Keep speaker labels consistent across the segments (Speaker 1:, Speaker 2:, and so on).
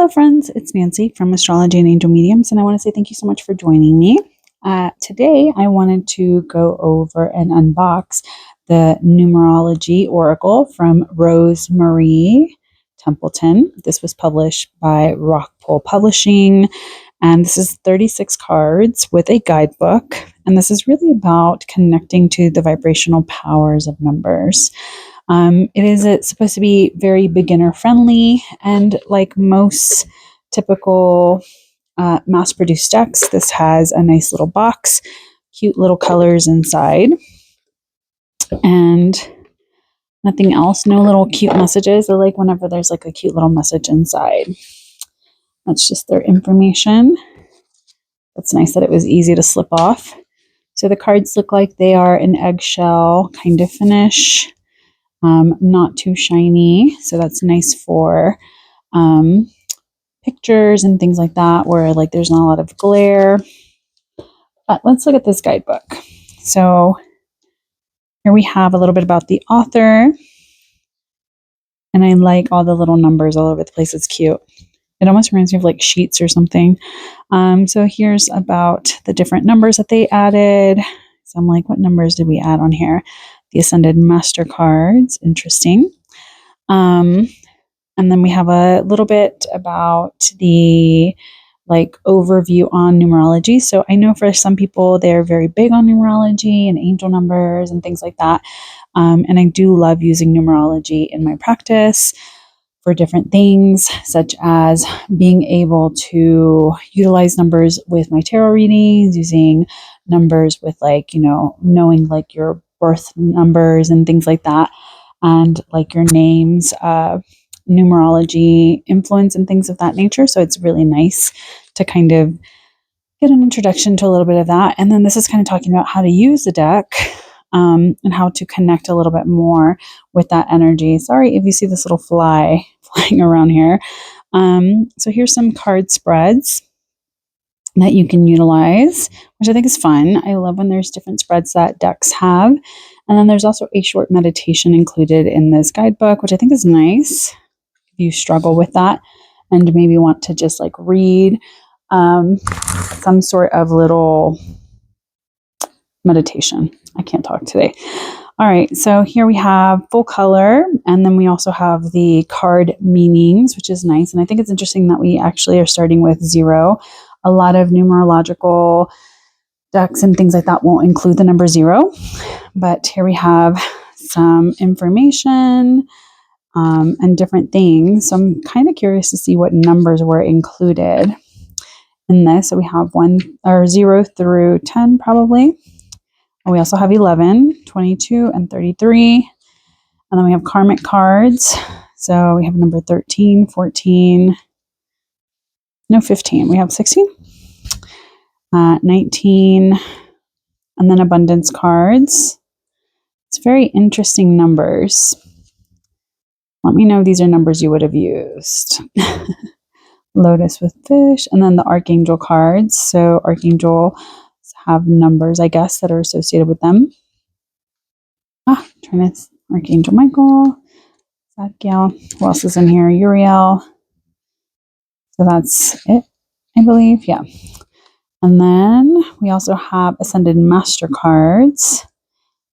Speaker 1: Hello friends, it's Nancy from Astrology and Angel Mediums, and I want to say thank you so much for joining me. Today I wanted to go over and unbox the Numerology Oracle from RoseMaree Templeton. This was published by Rockpool Publishing, and this is 36 cards with a guidebook, and this is really about connecting to the vibrational powers of numbers. It's supposed to be very beginner friendly, and like most typical mass-produced decks, this has a nice little box, cute little colors inside, and nothing else. No little cute messages. I like whenever there's like a cute little message inside. That's just their information. It's nice that it was easy to slip off. So the cards look like they are an eggshell kind of finish. Not too shiny, so that's nice for pictures and things like that where like there's not a lot of glare. But let's look at this guidebook. So here we have a little bit about the author, and I like all the little numbers all over the place. It's cute. It almost reminds me of like sheets or something. So here's about the different numbers that they added. So I'm like, what numbers did we add on here? The Ascended Master cards, interesting. And then we have a little bit about the like overview on numerology. So I know for some people they're very big on numerology and angel numbers and things like that. And I do love using numerology in my practice for different things, such as being able to utilize numbers with my tarot readings, using numbers with like, knowing like your birth numbers and things like that, and like your names, numerology influence and things of that nature. So it's really nice to kind of get an introduction to a little bit of that. And then this is kind of talking about how to use the deck, and how to connect a little bit more with that energy. Sorry if you see this little fly flying around here. So here's some card spreads that you can utilize, which I think is fun. I love when there's different spreads that decks have. And then there's also a short meditation included in this guidebook, which I think is nice if you struggle with that and maybe want to just like read some sort of little meditation. I can't talk today. All right, so here we have full color, and then we also have the card meanings, which is nice. And I think it's interesting that we actually are starting with 0. A lot of numerological decks and things like that won't include the number 0, but here we have some information and different things. So I'm kind of curious to see what numbers were included in this. So we have 0 through 10 probably. And we also have 11, 22, and 33. And then we have karmic cards. So we have number 13, 14, 15. We have 16, 19, and then abundance cards. It's very interesting numbers. Let me know if these are numbers you would have used. Lotus with fish, and then the archangel cards. So archangel have numbers, I guess, that are associated with them. Archangel Michael, Zadkiel. Who else is in here? Uriel. So that's it, I believe. Yeah. And then we also have Ascended Master cards.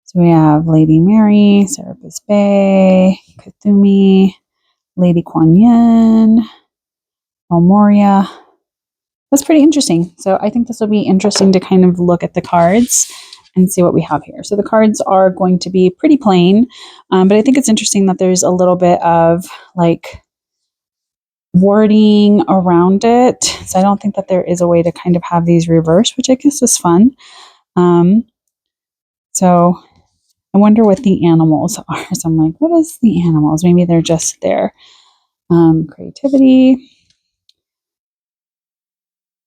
Speaker 1: So we have Lady Mary, Serapis Bey, Kuthumi, Lady Kuan Yin, Moria. That's pretty interesting. So I think this will be interesting to kind of look at the cards and see what we have here. So the cards are going to be pretty plain, but I think it's interesting that there's a little bit of like wording around it. So I don't think that there is a way to kind of have these reversed, which I guess is fun. So I wonder what the animals are. So I'm like, what is the animals? Maybe they're just their creativity.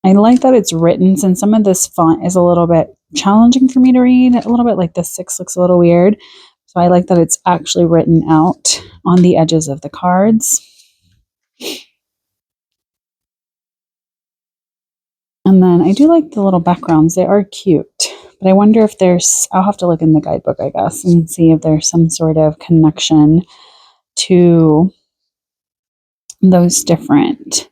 Speaker 1: I like that it's written, since some of this font is a little bit challenging for me to read. A little bit like the 6 looks a little weird. So I like that it's actually written out on the edges of the cards. And then I do like the little backgrounds. They are cute. But I wonder if I'll have to look in the guidebook, I guess, and see if there's some sort of connection to those different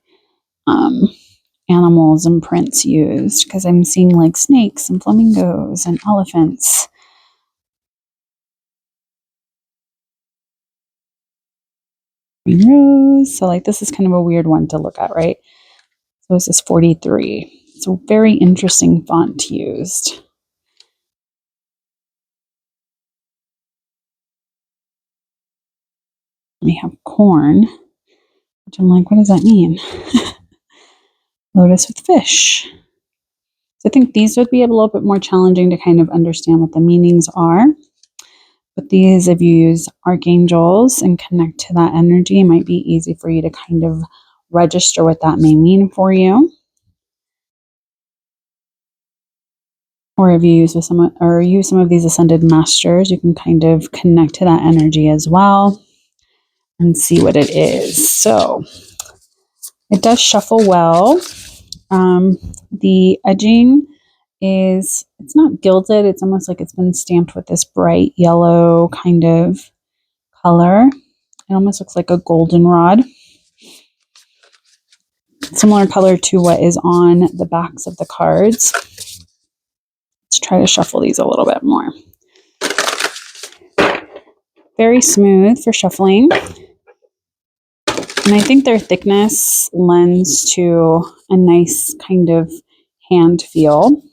Speaker 1: animals and prints used, because I'm seeing like snakes and flamingos and elephants. Rose. So like this is kind of a weird one to look at, right? So this is 43. It's a very interesting font used. We have corn, which I'm like, what does that mean? Lotus with fish. So I think these would be a little bit more challenging to kind of understand what the meanings are. But these, if you use archangels and connect to that energy, it might be easy for you to kind of register what that may mean for you. Or if you use some of these ascended masters, you can kind of connect to that energy as well and see what it is. So it does shuffle well. The edging it's not gilded. It's almost like it's been stamped with this bright yellow kind of color. It almost looks like a goldenrod. Similar color to what is on the backs of the cards. Let's try to shuffle these a little bit more. Very smooth for shuffling. And I think their thickness lends to a nice kind of hand feel.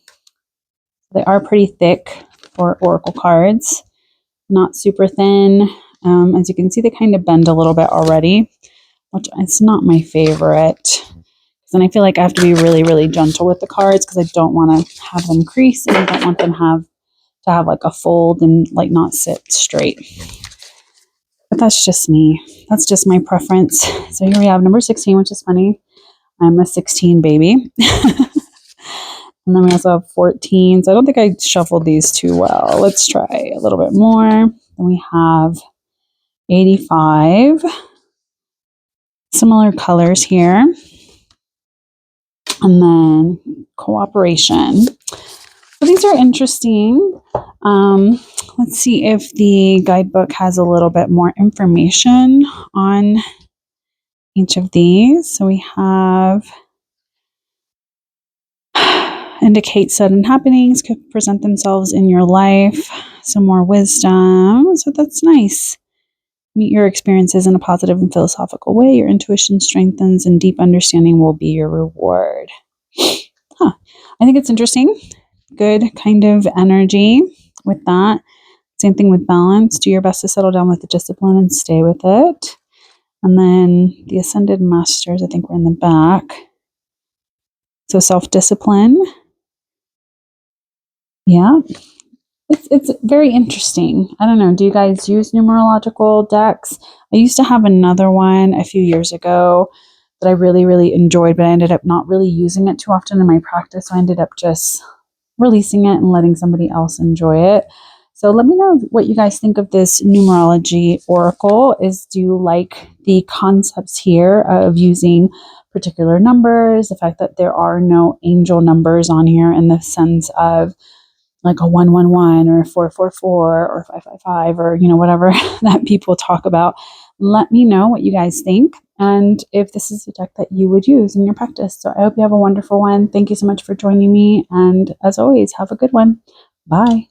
Speaker 1: They are pretty thick for oracle cards, not super thin. As you can see, they kind of bend a little bit already, which is not my favorite. And I feel like I have to be really, really gentle with the cards because I don't want to have them crease and I don't want them to have like a fold and like not sit straight. But that's just me. That's just my preference. So here we have number 16, which is funny. I'm a 16 baby. And then we also have 14. So I don't think I shuffled these too well. Let's try a little bit more. Then we have 85. Similar colors here. And then cooperation. So these are interesting. Let's see if the guidebook has a little bit more information on each of these. So we have indicate sudden happenings could present themselves in your life. Some more wisdom. So that's nice. Meet your experiences in a positive and philosophical way. Your intuition strengthens and deep understanding will be your reward. I think it's interesting. Good kind of energy with that. Same thing with balance. Do your best to settle down with the discipline and stay with it. And then the Ascended Masters, I think we're in the back. So self-discipline. Yeah. It's very interesting. I don't know. Do you guys use numerological decks? I used to have another one a few years ago that I really, really enjoyed, but I ended up not really using it too often in my practice. So I ended up just releasing it and letting somebody else enjoy it. So let me know what you guys think of this numerology oracle. Do you like the concepts here of using particular numbers, the fact that there are no angel numbers on here in the sense of like a 111 or 444 or 555 or, whatever that people talk about. Let me know what you guys think and if this is a deck that you would use in your practice. So I hope you have a wonderful one. Thank you so much for joining me. And as always, have a good one. Bye.